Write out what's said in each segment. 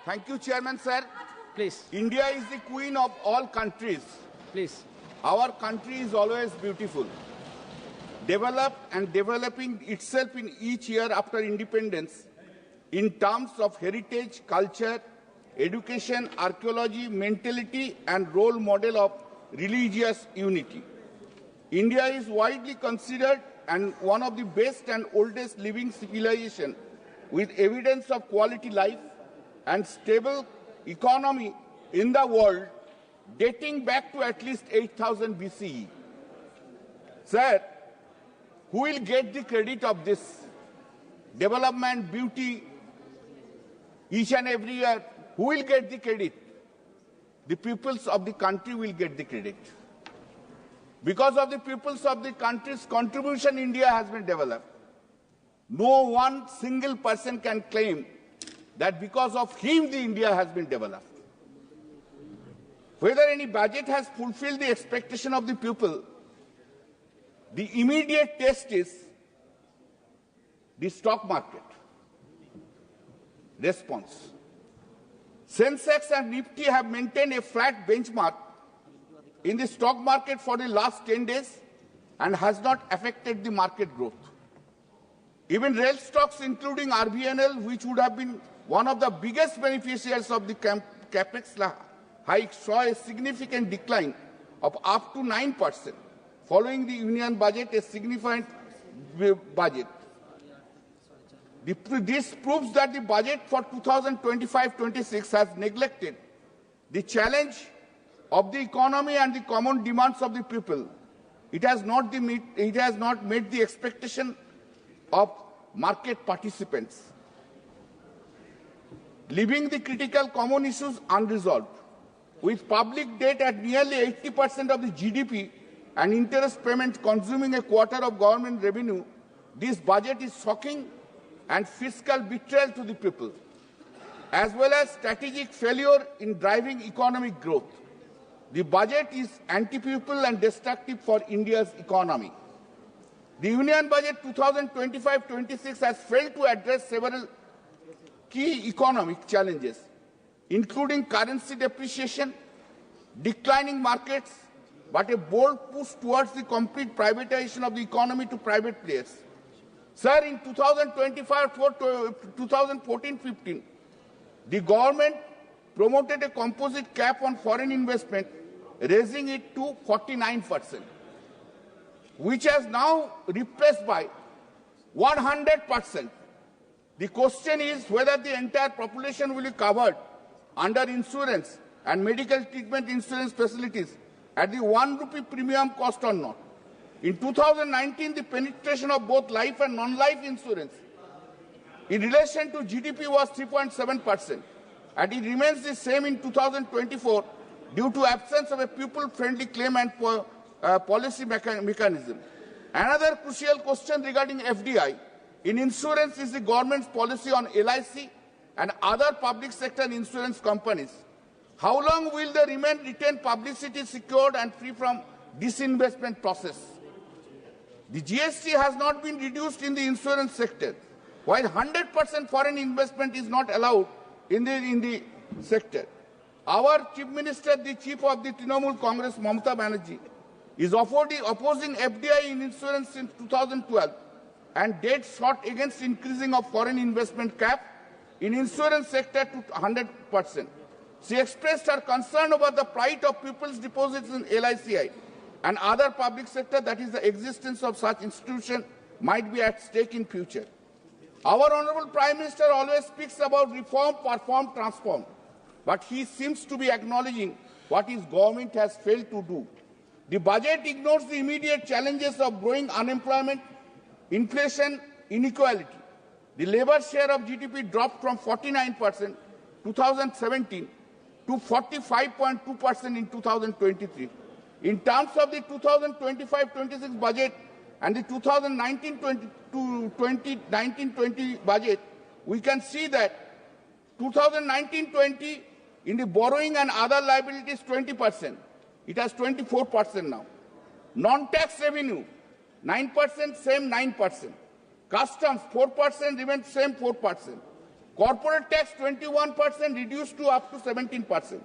Thank you, Chairman, sir. Please, India is the queen of all countries. please. Our country is always beautiful, developed and developing itself in each year after independence in terms of heritage, culture, education, archaeology, mentality, and role model of religious unity. India is widely considered and one of the best and oldest living civilization with evidence of quality life and stable economy in the world dating back to at least 8000 BCE. Sir, who will get the credit of this development, beauty, each and every year? Who will get the credit? The peoples of the country will get the credit. Because of the peoples of the country's contribution, India has been developed. No one single person can claim that because of him, the India has been developed. Whether any budget has fulfilled the expectation of the people, the immediate test is the stock market response. Sensex and Nifty have maintained a flat benchmark in the stock market for the last 10 days and has not affected the market growth. Even rail stocks, including RVNL, which would have been one of the biggest beneficiaries of the capex hike, saw a significant decline of up to 9%, following the union budget, a significant budget. This proves that the budget for 2025-26 has neglected the challenge of the economy and the common demands of the people. It has not met the expectation of market participants, leaving the critical common issues unresolved. With public debt at nearly 80% of the GDP and interest payments consuming a quarter of government revenue, this budget is shocking and fiscal betrayal to the people, as well as strategic failure in driving economic growth. The budget is anti-people and destructive for India's economy. The Union Budget 2025-26 has failed to address several key economic challenges, including currency depreciation, declining markets, but a bold push towards the complete privatization of the economy to private players. Sir, in 2014-15, the government promoted a composite cap on foreign investment, raising it to 49%, which has now replaced by 100%. The question is whether the entire population will be covered under insurance and medical treatment insurance facilities at the 1 rupee premium cost or not. In 2019, the penetration of both life and non-life insurance in relation to GDP was 3.7%, and it remains the same in 2024 due to absence of a people-friendly claim and policy mechanism. Another crucial question regarding FDI in insurance is the government's policy on LIC and other public sector insurance companies. How long will they retain publicity secured and free from disinvestment process? The GST has not been reduced in the insurance sector, while 100% foreign investment is not allowed in the sector. Our Chief Minister, the Chief of the Trinamool Congress, Mamata Banerjee, is opposing FDI in insurance since 2012 and dead shot against increasing of foreign investment cap in insurance sector to 100%. She expressed her concern about the plight of people's deposits in LICI and other public sector, that is the existence of such institution might be at stake in future. Our Honorable Prime Minister always speaks about reform, perform, transform, but he seems to be acknowledging what his government has failed to do. The budget ignores the immediate challenges of growing unemployment, inflation, inequality. The labor share of GDP dropped from 49% 2017 to 45.2% in 2023. In terms of the 2025-26 budget and the 2019-20 budget, we can see that 2019-20 in the borrowing and other liabilities 20%. It has 24% now. Non-tax revenue 9%, same 9%. Customs 4% remains same 4%. Corporate tax 21% reduced to up to 17%.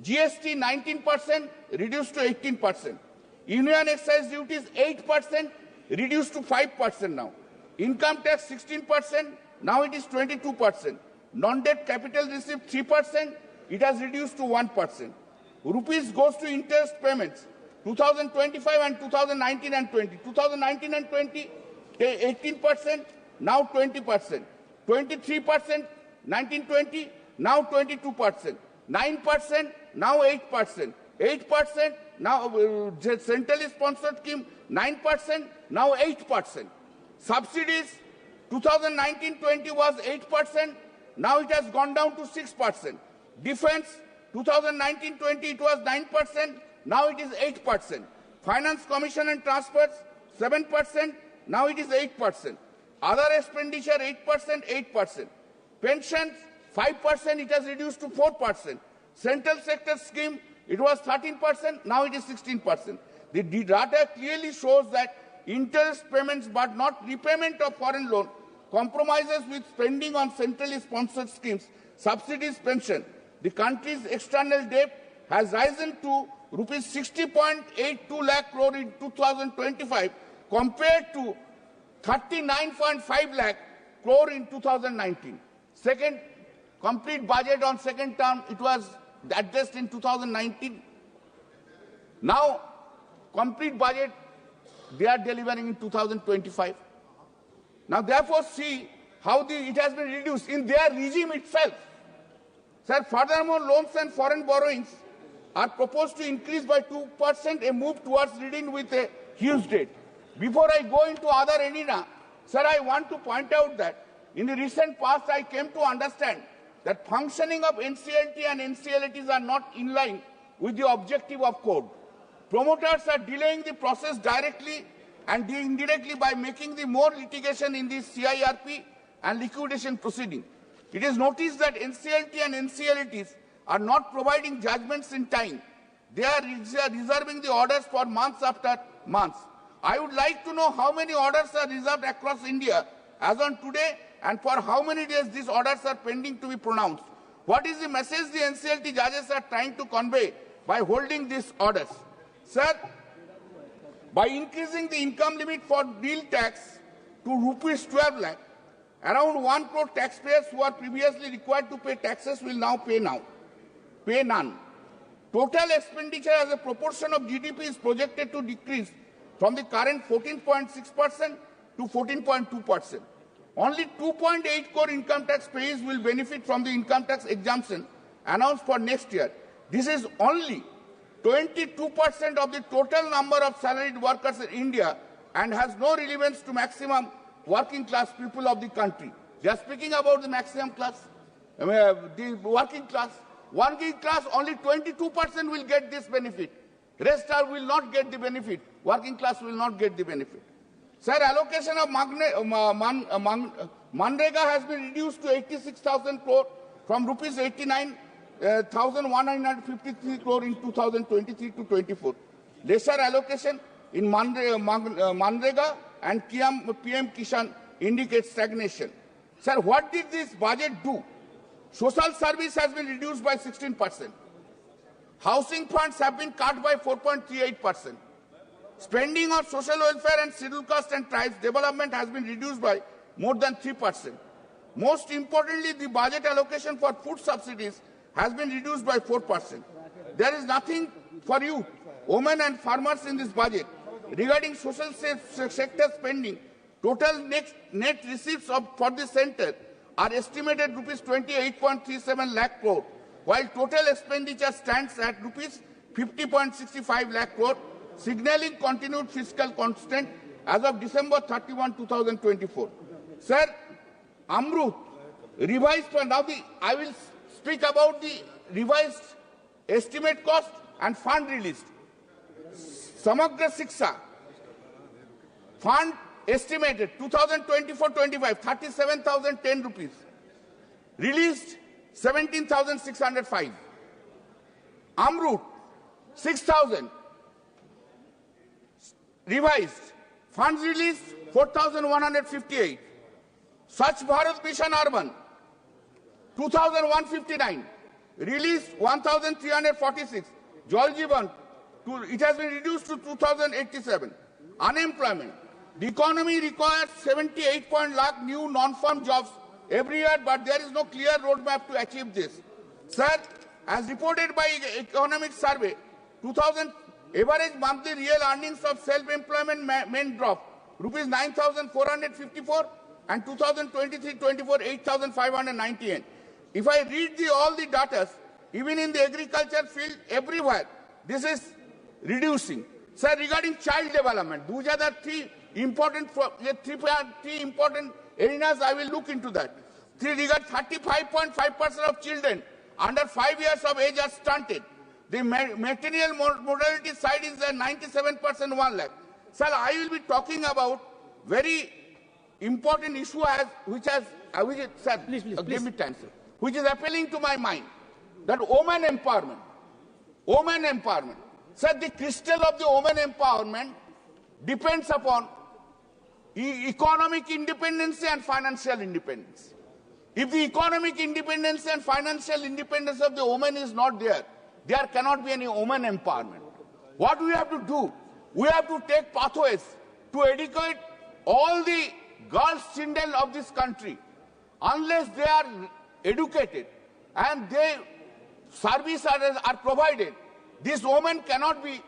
GST 19% reduced to 18%. Union excise duties 8% reduced to 5% now. Income tax 16%, now it is 22%. Non-debt capital receipt 3%, it has reduced to 1%. Rupees goes to interest payments, 2025 and 2019 and 20. 2019 and 20, 18%, now 20%. 23%, 1920, now 22%. 9%, now 8%. 8%, now centrally sponsored scheme, 9%, now 8%. Subsidies, 2019-20 was 8%, now it has gone down to 6%. Defense, 2019-20 it was 9%, now it is 8%. Finance Commission and Transfers, 7%, now it is 8%. Other expenditure, 8%, 8%. Pensions, 5%, it has reduced to 4%. Central sector scheme, it was 13%, now it is 16%. The data clearly shows that interest payments but not repayment of foreign loan compromises with spending on centrally sponsored schemes, subsidies, pension. The country's external debt has risen to rupees 60.82 lakh crore in 2025 compared to 39.5 lakh crore in 2019. Second, complete budget on second term, it was addressed in 2019. Now, complete budget, they are delivering in 2025. Now, therefore, see how it has been reduced in their regime itself. Sir, furthermore, loans and foreign borrowings are proposed to increase by 2%, a move towards reading with a huge debt. Before I go into other arena, sir, I want to point out that in the recent past, I came to understand that functioning of NCLT and NCLTs are not in line with the objective of code. Promoters are delaying the process directly and indirectly by making the more litigation in the CIRP and liquidation proceeding. It is noticed that NCLT and NCLTs are not providing judgments in time. They are reserving the orders for months after months. I would like to know how many orders are reserved across India as on today and for how many days these orders are pending to be pronounced. What is the message the NCLT judges are trying to convey by holding these orders? Sir, by increasing the income limit for deal tax to rupees 12 lakh, around 1 crore taxpayers who are previously required to pay taxes will now pay none. Total expenditure as a proportion of GDP is projected to decrease from the current 14.6% to 14.2%. Only 2.8 crore income tax payers will benefit from the income tax exemption announced for next year. This is only 22% of the total number of salaried workers in India and has no relevance to maximum working class people of the country. They are speaking about the maximum class, the working class. Working class, only 22% will get this benefit. Rest will not get the benefit. Working class will not get the benefit. Sir, allocation of Manrega has been reduced to 86,000 crore from rupees 89,153 crore in 2023 to 24. Lesser allocation in Manrega and PM Kishan indicates stagnation. Sir, what did this budget do? Social service has been reduced by 16%. Housing funds have been cut by 4.38%. Spending on social welfare and scheduled caste and tribes development has been reduced by more than 3%. Most importantly, the budget allocation for food subsidies has been reduced by 4%. There is nothing for youth, women and farmers in this budget. Regarding social sector spending, total net receipts for the center are estimated rupees 28.37 lakh crore, while total expenditure stands at rupees 50.65 lakh crore, signaling continued fiscal constraint as of December 31, 2024. Sir, Amrut revised for now. I will speak about the revised estimate cost and fund released. Samagra Shiksha fund estimated 2024-25 37,010 rupees, released 17,605. Amrut 6,000 revised, funds released 4,158. Swachh Bharat Mission Urban 2,159. Released 1,346. Jal Jeevan, it has been reduced to 2,087. Unemployment. The economy requires 78 lakh new non-farm jobs every year, but there is no clear roadmap to achieve this. Sir, as reported by Economic Survey, 2000 average monthly real earnings of self-employment men drop rupees 9,454 and 2023-24 8,598. If I read all the data, even in the agriculture field, everywhere, this is reducing. Sir, regarding child development, those are the three important arenas I will look into that. Regard 35.5% of children under 5 years of age are stunted. The material mortality side is 97% 1 lakh. Sir, I will be talking about very important issue sir, please. Give me time, sir, which is appealing to my mind, that women empowerment. Women empowerment. Sir, the crystal of the women empowerment depends upon economic independence and financial independence. If the economic independence and financial independence of the woman is not there, there cannot be any woman empowerment. What we have to do, we have to take pathways to educate all the girls, children of this country. Unless they are educated and their services are provided, this woman cannot be,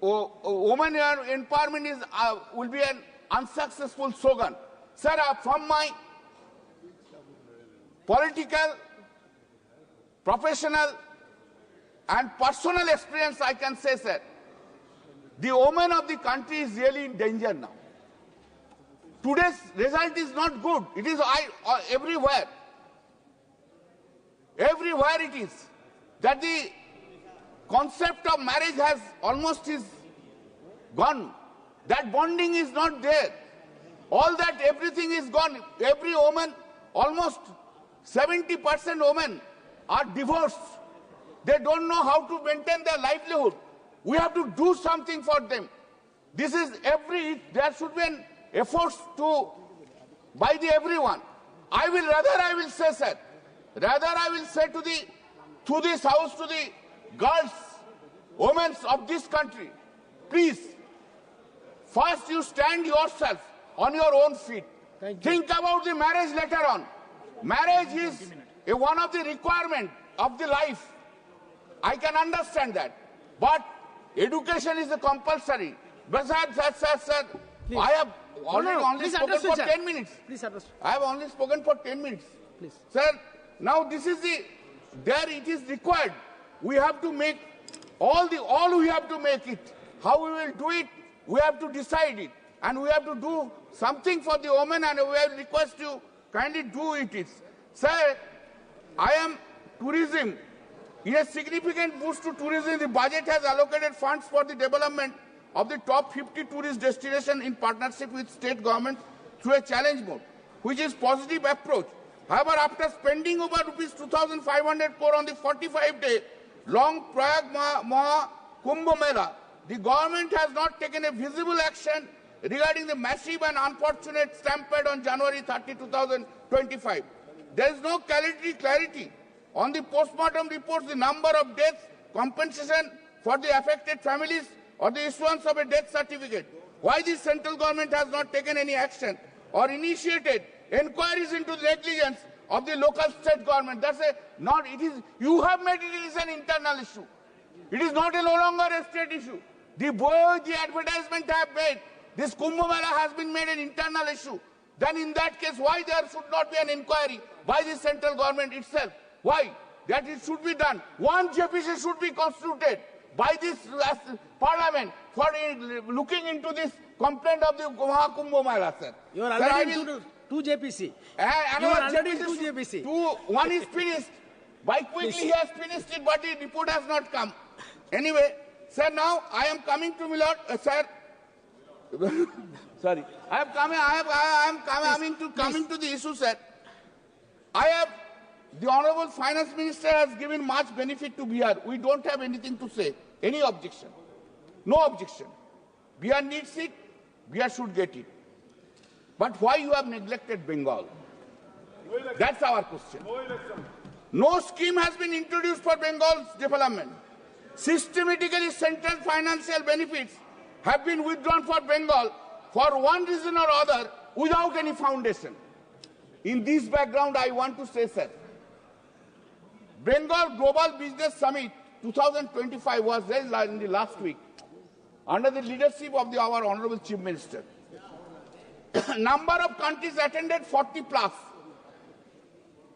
woman empowerment will be an unsuccessful slogan. Sir, from my political, professional and personal experience, I can say, sir, the woman of the country is really in danger now. Today's result is not good. It is everywhere. Everywhere it is. That the concept of marriage has almost gone. That bonding is not there. All that, everything is gone. Every woman, almost 70% women are divorced. They don't know how to maintain their livelihood. We have to do something for them. This is there should be an effort by everyone. I will say, sir, rather I will say to this house, to the girls, women of this country, please, first you stand yourself on your own feet. Think about the marriage later on. Marriage is one of the requirements of the life. I can understand that. But education is a compulsory. Besides that, sir, I have only spoken for 10 minutes. Please I have only spoken for 10 minutes. Please. Sir, now this is there it is required. We have to make all we have to make it. How we will do it, we have to decide it. And we have to do something for the women, and we will request you kindly do it. Sir, I am tourism. In a significant boost to tourism, the budget has allocated funds for the development of the top 50 tourist destinations in partnership with state governments through a challenge mode, which is positive approach. However, after spending over rupees 2,500 crore on the 45-day long Prayag Maha Kumbh Mela, the government has not taken a visible action regarding the massive and unfortunate stampede on January 30, 2025. There is no clarity on the postmortem reports, the number of deaths, compensation for the affected families, or the issuance of a death certificate. Why the central government has not taken any action or initiated inquiries into the negligence of the local state government? You have made it is an internal issue. It is not no longer a state issue. The advertisement have made, this Kumbh Mela has been made an internal issue. Then in that case, why there should not be an inquiry by the central government itself? Why? That it should be done. One JPC should be constituted by this parliament for looking into this complaint of the Kumbh Mela, sir. You are already two JPC. You are already two JPC. One is finished. By quickly he has finished it, but the report has not come. Anyway, sir, now I am coming to Milord, sir. Sorry, I am coming to the issue, sir. The Honorable Finance Minister has given much benefit to Bihar. We don't have anything to say. Any objection? No objection. Bihar needs it. Bihar should get it. But why you have neglected Bengal? That's our question. No scheme has been introduced for Bengal's development. Systematically, central financial benefits have been withdrawn for Bengal for one reason or other without any foundation. In this background, I want to say, sir, Bengal Global Business Summit 2025 was held in the last week under the leadership of our Honorable Chief Minister. Number of countries attended 40 plus.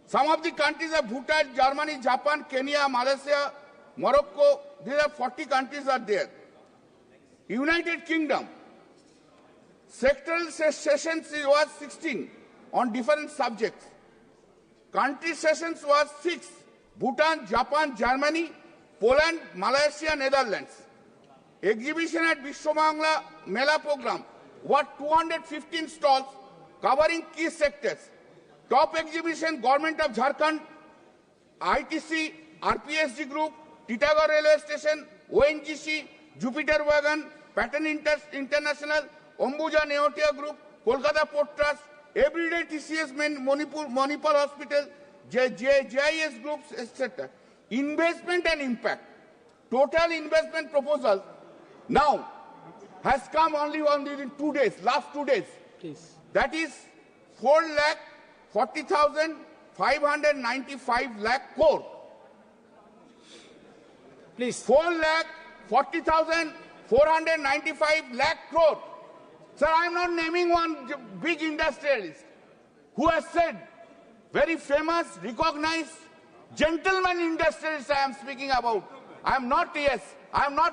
Some of the countries are Bhutan, Germany, Japan, Kenya, Malaysia, Morocco. These are 40 countries are there. United Kingdom. Sectoral sessions was 16 on different subjects. Country sessions was 6. Bhutan, Japan, Germany, Poland, Malaysia, Netherlands. Exhibition at Vishwamangla Mela program was 215 stalls covering key sectors. Top exhibition, Government of Jharkhand, ITC, RPSG Group, Titagarh Railway Station, ONGC, Jupiter Wagon, Pattern International, Ambuja Neotia Group, Kolkata Port Trust, Everyday TCS Manipur Hospital, JIS Groups, etc. Investment and impact. Total investment proposal now has come only in 2 days, last 2 days. Please. That is 4,40,595 lakh crore. Please. 4,40,495 lakh crore. Sir, I am not naming one big industrialist who has said, very famous, recognized, gentleman industrialist I am speaking about. I am not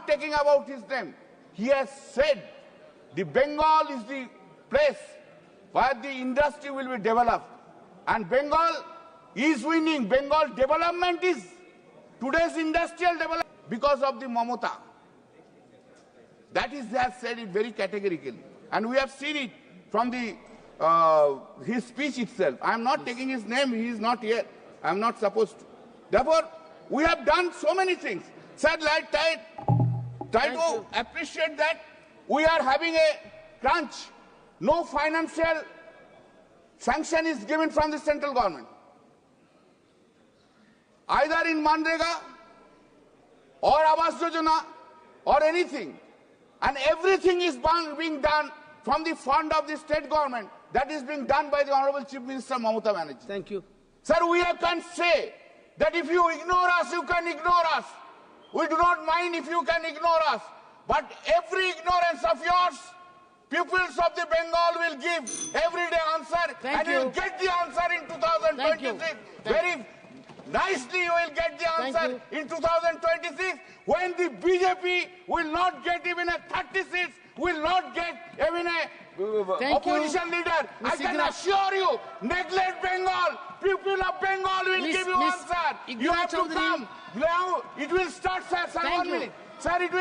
taking about his name. He has said the Bengal is the place where the industry will be developed. And Bengal is winning. Bengal development is today's industrial development because of the Mamata. That is, they have said it very categorically. And we have seen it from the his speech itself. I am not taking his name. He is not here. I am not supposed to. Therefore, we have done so many things. Sir, try to appreciate that we are having a crunch. No financial sanction is given from the central government, either in Manrega or Awas Yojana or anything. And everything is being done from the fund of the state government. That is being done by the Honorable Chief Minister Mamata Banerjee. Thank you. Sir, we can say that if you ignore us, you can ignore us. We do not mind if you can ignore us. But every ignorance of yours, pupils of the Bengal will give everyday answer. Thank you. You will get the answer in 2026. Very nicely you will get the answer in 2026 when the BJP will not get even a 30 seats, will not get even a opposition leader. I can assure you, neglect Bengal. People of Bengal will give you answer. You have to come. Now it will start, sir. 1 minute. Sir, it will